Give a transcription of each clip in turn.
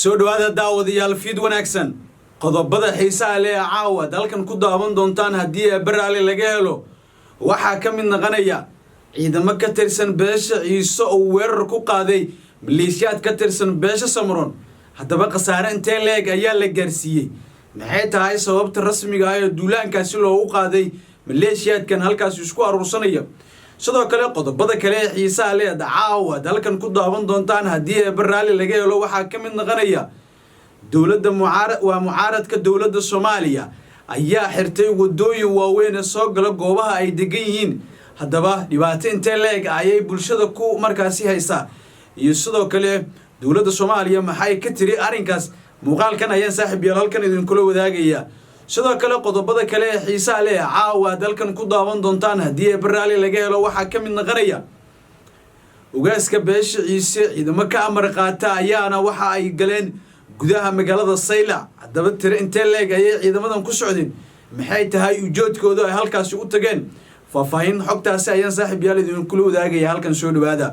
soo dhawaada daawadayaal fiid wanaagsan qodobada xiisaha leh caawa dalkan ku daawan doontaan haddii baraale laga helo waxaa ka mid noqonaya ciidamo ka tirsan beesha ciise oo weerar ku qaaday maleeshiyaad ka tirsan beesha Samaroon haddaba khasaare intee leeg ayaa la gaarsiiyay maxay tahay sababta rasmiga ah ee duulaankaasi loogu qaaday maleeshiyaadkan halkaas isku aruursanaya sidoo kale qodobada kale xiisaha leh caawa dalkan ku daawan doontaan haddii baraale laga helo waxaa ka mid noqonaya dawladda mucaaradka dawladda Soomaaliya ayaa xirtay wadooyin waaweyn ee soo gala goobaha ay degan yihiin haddaba dhibaato intee leeg ayay bulshada ku markaasi haysaa iyo sidoo kale dawladda Soomaaliya maxay ka tiri arrinkaas muuqaalkan ayaan saaxiib yaal halkan idin kula wadaagaya sidoo kale qodobada kale ee xiisaha leh caawa dalkan ku daawan doontaan haddii baraale laga helo waxaa ka mid noqonaya ugaaska beesha ciise ciidamo ka amar qaata ayaana waxa ay galeen gudaha magaalada Saylac haddaba tiri intee leeg ayay ciidamadan ku socdeen maxay tahay ujeedkoodu ay halkaas u tageen faahfaahin xogtaasi ayaan saaxiib yaal idin kula wadaagaya halkan soo dhawaada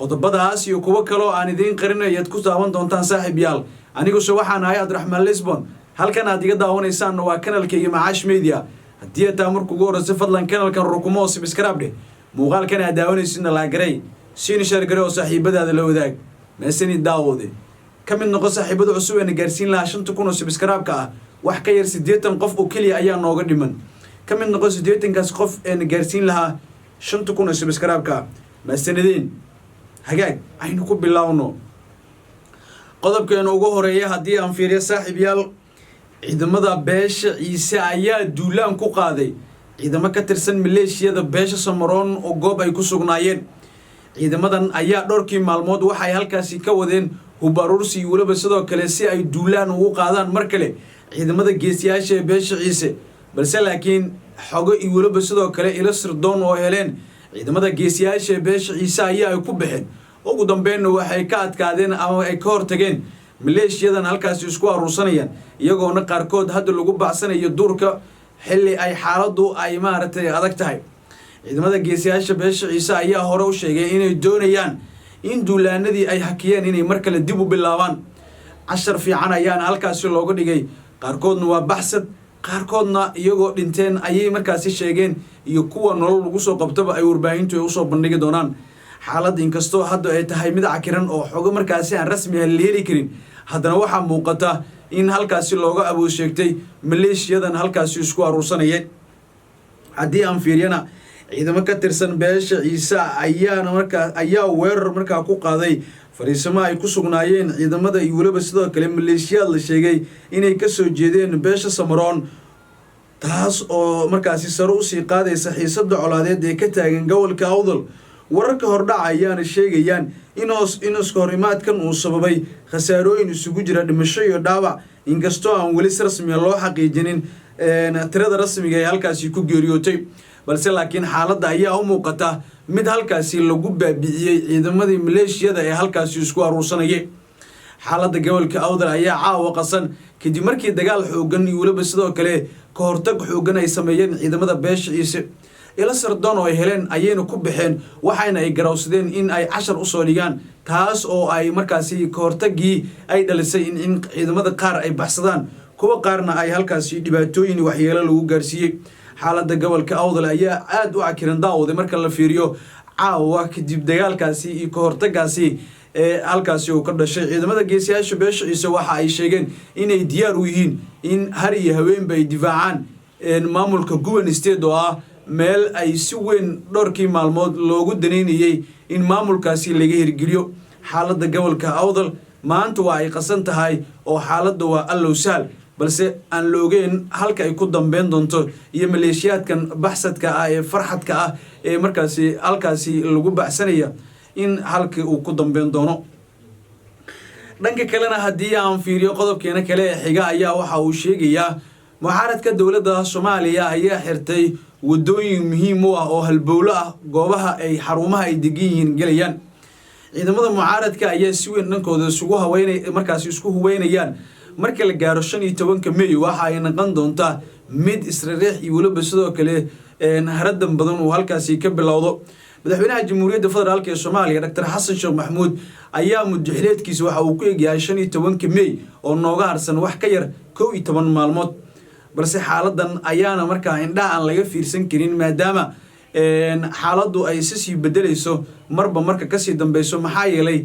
qodobadaas iyo kuwa kale oo aan idin qarinayo ku daawan doontaan saaxiib yaal anigu soo waxaan ahay Abdiraxmaan Lisbon halkan aad iga daawanaysaan waa kanalkayga Macaash Media haddii aad markuu ugu horreysay fadlan kanalkan rukumo subscribe dheh muuqaalkan aad daawanaysiin la garay siin share garay oo saaxiibadaada la wadaag meesani daawade kamid noqo saaxiibada cusub ee gaarsiin laha 5,000 oo subscribe ka ah wax ka yar 80 qof oo kaliya ayaa nooga dhiman kamid noqo 80 kaas qof ee gaarsiin laha 5,000 oo subscribe ka maasanadeen hagaag aynu ku bilaawno qodobkeena ugu horeeya haddii aan fiiriyo saaxiib yaal ciidamada beesha ciise ayaa duulaan ku qaaday ciidamo ka tirsan maleeshiyada beesha Samaroon oo goob ay ku sugnaayeen ciidamadan ayaa dhowrkii maalmood waxay halkaasi ka wadeen hubaruursi waliba sidoo kale si ay duulaan ugu qaadaan mar kale ciidamada geesiyaasha ee beesha ciise balse laakiin xogo iyo waliba sidoo kale ila sirdoon oo heleen ciidamada geesiyaasha ee beesha ciise ayaa ku baxeen ugu dambeyn waxay ka adkaadeen ama ay ka hortageen maleeshiyadan halkaas isku aruursanayaan iyagoona qaarkood hadda lagu baacsanayo duurka xilli ay xaaladdu ay maaragtay adag tahay ciidamada geesiyaasha beesha ciise ayaa hore u sheegay inay doonayaan in duulaanadii ay hakiyeen inay mar kale dib u bilaabaan cashar fiican ayaana halkaasi looga dhigay qaarkoodna waa baxsad qaarkoodna iyagoo dhinteen ayay markaasi sheegeen iyo kuwa nolol lagu soo qabtaba ay warbaahintu ay usoo bandhigi doonaan xaalad inkastoo hadda ay tahay mid cakiran oo xogo markaasi aan rasmi ah la heli karin haddana waxaa muuqata in halkaasi looga awood sheegtay maleeshiyadan halkaasi isku aruursanayeen haddii aan fiiriyana ciidamo ka tirsan beesha ciise ayaa weerar markaa ku qaaday fariisimo ay ku sugnaayeen ciidamada iyo waliba sidoo kale maleeshiyaad la sheegay inay ka soo jeedeen beesha Samaroon taas oo markaasi sare u sii qaadaysa xiisadda colaadeed ee ka taagan gobolka Awdal wararka hordhaca ayaana sheegayaan in iskahorimaadkan uu sababay khasaarooyin isugu jira dhimasho iyo dhaawac inkastoo aan weli si rasmi ah loo xaqiijinin tirada rasmiga ee halkaasi ku geeriyootay balse laakiin xaaladda ayaa u muuqata mid halkaasi lagu baabi'iyay ciidamadii maleeshiyada ee halkaasi isku aruursanayay xaaladda gobolka Awdal ayaa caawa qasan kadib markii dagaal xoogan iyo waliba sidoo kale ka hortag xoogan ay sameeyeen ciidamada beesha ciise ila sirdoon oo ay heleen ayayna ku baxeen waxayna ay garawsadeen in ay cashar u soo dhigaan taas oo ay markaasi ka hortagii ay dhalisay in ciidamada qaar ay baxsadaan kuwa qaarna ay halkaasi dhibaatooyin waxyeelo lagu gaarsiiyay xaaladda gobolka Awdal ayaa aad u cakiran daawada marka la fiiriyo caawa kadib dagaalkaasi iyo ka hortagaasi ee halkaasi uu ka dhashay ciidamada geesiyaasha beesha ciise waxa ay sheegeen inay diyaar u yihiin in har iyo haweenba ay difaacaan maamulka Gowan State oo ah meel ay si weyn dhowrkii maalmood loogu daneynayay in maamulkaasi laga hirgeliyo xaaladda gobolka Awdal maanta waa ay qasan tahay oo xaaladda waa allow sahal balse aan loogeen halka ay ku dambeyn doonto iyo maleeshiyaadkan baxsadka ah ee farxadka ah ee markaasi halkaasi lagu baxsanaya in halkii uu ku dambeyn doono dhanka kalena haddii aan fiiriyo qodobkeena kale ee xiga ayaa waxa uu sheegayaa mucaaradka dawladda Soomaaliya ayaa xirtay wadooyin muhiim u ah oo halbowlo ah goobaha ay xarumaha ay degan yihiin galayaan ciidamada mucaaradka ayaa si weyn dhankooda isku huweynayaan marka la gaaro 15 May waxa ay noqon doontaa mid israreex iyo waliba sidoo kale haradan badan oo halkaasi ka bilowdo madaxweynaha jamhuuriyadda federaalk ee Soomaaliya Dr. Xasan Sheekh Maxamuud ayaa muddaxileedkiisa waxa uu ku eegyahay 15 May oo nooga harsan wax ka yar 11 maalmood balse xaaladan ayaana markaa indhaha aan laga fiirsan karin maadaama xaaladdu ay sii bedelayso marba marka ka sii dambayso maxaa yeelay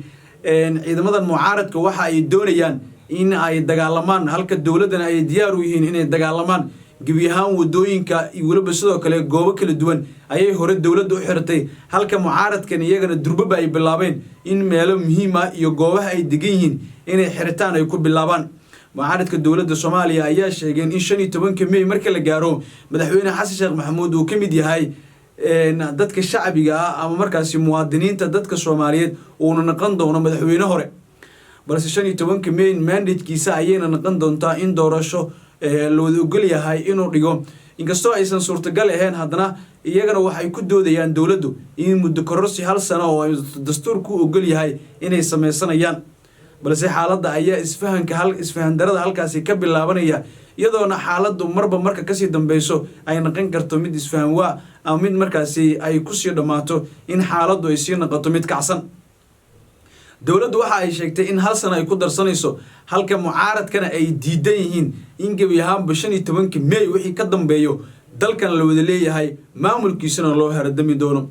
ciidamadan mucaaradka waxa ay doonayaan in ay dagaalamaan halka dawladana ay diyaar u yihiin inay dagaalamaan gebi ahaan wadooyinka iyo waliba sidoo kale goobo kala duwan ayay hore dawladda u xirtay halka mucaaradkan iyagana durbaba ay bilaabeen in meelo muhiim ah iyo goobaha ay degan yihiin inay xiritaan ay ku bilaabaan mucaaradka dawladda Soomaaliya ayaa sheegeen in 15 May marka la gaaro madaxweyne Xasan Sheekh Maxamuud uu kamid yahay dadka shacbiga ah ama markaasi muwaadiniinta dadka Soomaaliyeed uu noqon doono madaxweyne hore balse 15 May mandate-kiisa ayayna noqon doontaa in doorasho loo ogol yahay inuu dhigo inkastoo aysan suurtagal ahayn haddana iyagana waxay ku doodayaan dawladdu in muddo kororsi hal sano oo dastuurku ogol yahay inay sameysanayaan balse xaaladda ayaa isfahan darada halkaasi ka bilaabanaya iyadoona xaaladdu marba marka ka sii dambayso ay noqon karto mid isfahan waa ama mid markaasi ay ku sii dhamaato in xaaladdu ay sii noqoto mid kacsan dawladdu waxa ay sheegtay in hal sano ay ku darsanayso halka mucaaradkana ay diidan yihiin in gebi ahaanba 15 May wixii ka dambeeyo dalkan la wada leeyahay maamulkiisana loo haradami doono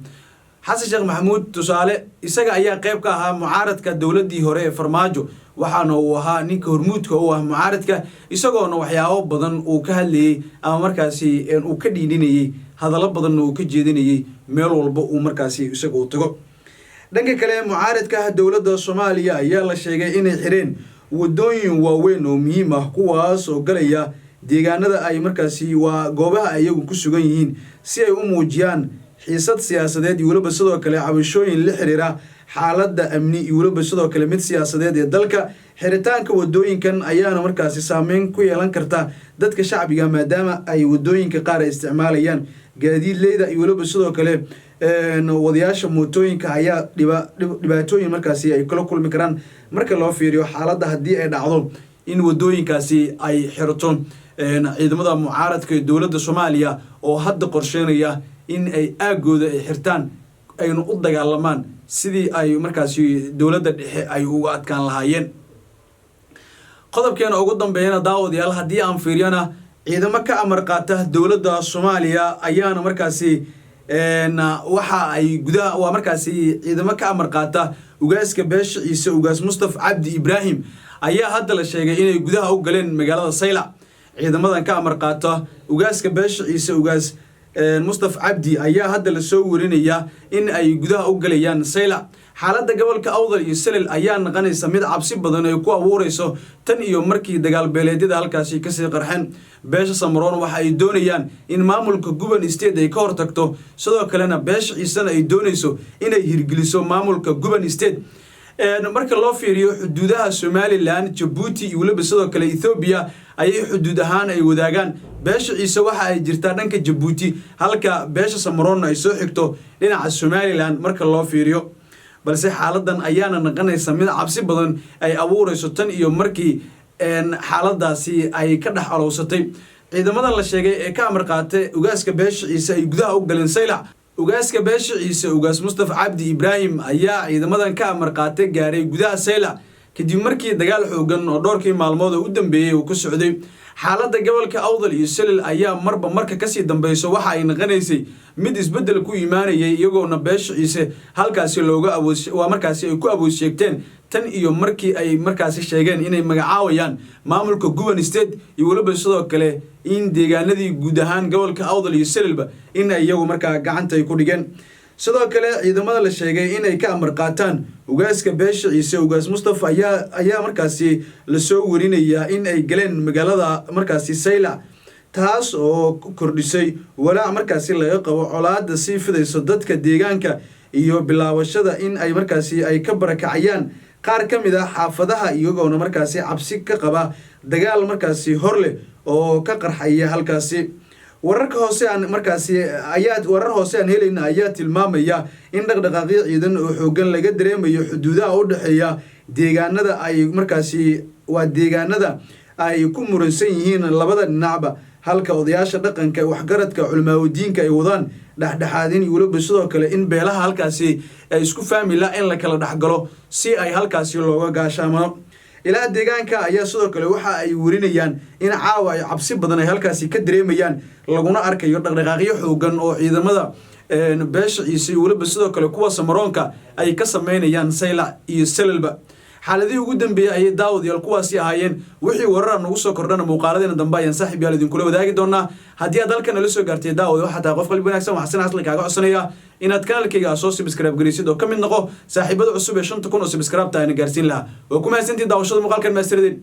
Xasan Sheekh Maxamuud tusaale isaga ayaa qayb ka ahaa mucaaradka dawladii hore ee Farmaajo waxaana uu ahaa ninka hormuudka u ah mucaaradka isagoona waxyaabo badan uu ka hadlayay ama markaasi uu ka dhiidinayay hadallo badan uu ka jeedinayay meel walba uu markaasi isaga u tago dhanka kale mucaaradka dawladda Soomaaliya ayaa la sheegay inay xireen wadooyin waaweyn oo muhiim ah kuwaas oo galaya deegaanada ay markaasi waa goobaha ayagu ku sugan yihiin si ay u muujiyaan xiisad siyaasadeed iyo waliba sidoo kale cabashooyin la xiriira xaaladda amni iyo waliba sidoo kale mid siyaasadeed ee dalka xiritaanka wadooyinkan ayaana markaasi saameyn ku yeelan karta dadka shacbiga maadaama ay wadooyinka qaar isticmaalayaan gaadiidleyda iyo waliba sidoo kale wadayaasha mootooyinka ayaa dhibaatooyin markaasi ay kala kulmi karaan marka loo fiiriyo xaaladda haddii ay dhacdo in wadooyinkaasi ay xirto ciidamada mucaaradka ee dawladda Soomaaliya oo hadda qorsheynaya in ay aagooda ay xirtaan aynu u dagaalamaan sidii ay markaasi dawladda dhexe ay uga adkaan lahaayeen qodobkeena ugu dambeeyana daawadayaal haddii aan fiiriyana ciidamo ka amar qaata dawladda Soomaaliya ayaana markaasi waxa ay gudaha waa markaasi ciidamo ka amar qaata ugaaska beesha Ciise ugaas Mustafa Cabdi Ibrahim ayaa hadda la sheegay inay gudaha u galeen magaalada Saylac ciidamadan ka amar qaata ugaaska beesha Ciise ugaas Mustafa Cabdi ayaa hadda la soo warinaya in ay gudaha u galayaan Saylac xaaladda gobolka Awdal iyo Salil ayaa noqonaysa mid cabsi badan ay ku abuurayso tan iyo markii dagaal beeleedyada halkaasi ka sii qarxeen beesha Samaroon waxa ay doonayaan in maamulka Guban State ay ka hortagto sidoo kalena beesha Ciisana ay doonayso inay hirgeliso maamulka Guban State marka loo fiiriyo xuduudaha Somaliland Djibouti iyo waliba sidoo kale Ethiopia ayay xuduud ahaan ay wadaagaan beesha Ciise waxa ay jirtaa dhanka Djibouti halka beesha Samaroon ay soo xigto dhinaca Somaliland marka loo fiiriyo balse xaaladan ayaana noqonaysa mid cabsi badan ay abuurayso tan iyo markii xaaladaasi ay ka dhax alowsatay ciidamadan la sheegay ee ka amar qaatay ugaaska beesha Ciise ay gudaha u galeen Saylac ugaaska beesha Ciise ugaas Mustafa Cabdi Ibrahim ayaa ciidamadan ka amar qaatay gaaray gudaha Saylac kadib markii dagaal xoogan oo dhowrkii maalmood u dambeeyay uu ku socday xaaladda gobolka Awdal iyo Salil ayaa marba marka ka sii dambayso waxa ay noqonaysay mid isbedel ku imaanayay iyagoona beesha Ciise halkaasi looga waa markaasi ay ku awood sheegteen tan iyo markii ay markaasi sheegeen inay magacaawayaan maamulka Guban State iyo waliba sidoo kale in deegaanadii guud ahaan gobolka Awdal iyo Salilba in ay iyagu markaa gacanta ay ku dhigeen sidoo kale ciidamada la sheegay inay ka amar qaataan ugaaska beesha Ciise ugaas Mustafa ayaa markaasi la soo warinaya in ay galeen magaalada markaasi Saylac taas oo kordhisay walaac markaasi laga qabo colaadda sii fidayso dadka deegaanka iyo bilaawashada in ay markaasi ay ka barakacayaan qaar ka mid ah xaafadaha iyagoona markaasi cabsi ka qaba dagaal markaasi hor leh oo ka qarxaya halkaasi warar hoose aan helayna ayaa tilmaamaya in dhaqdhaqaaqyo ciidan oo xoogan laga dareemayo xuduudaha u dhaxeeya deegaanada ay ku muransan yihiin labada dhinacba halka odayaasha dhaqanka waxgaradka culimaawidiinka ay wadaan dhexdhexaadin iyo weliba sidoo kale in beelaha halkaasi ay isku fahmi la in la kala dhexgalo si ay halkaasi looga gaashaamano ilaa deegaanka ayaa sidoo kale waxa ay warinayaan in caawa ay cabsi badan ay halkaasi ka dareemayaan laguna arkayo dhaqdhaqaaqyo xoogan oo ciidamada beesha ciise iyo weliba sidoo kale kuwa samaroonka ay ka sameynayaan saylac iyo salalba xaaladii ugu dambeeyay ayay daawadayaal kuwaasi ahaayeen wixii warar nagu soo kordhana muuqaaladeena dambe ayaan saaxiib yaal idinkula wadaagi doonaa haddii aad halkan la soo gaartay daawad waxaa tahay qof qalbi wanaagsan waxaan asli kaaga codsanaya inaad kanaalkayga soo subscribe gareysid oo ka mid noqo saaxiibada cusub ee 5,000 oo subscribe taayna gaarsiin lahaa oo ku mahadsantiin daawashada muuqaalkan maastiradeen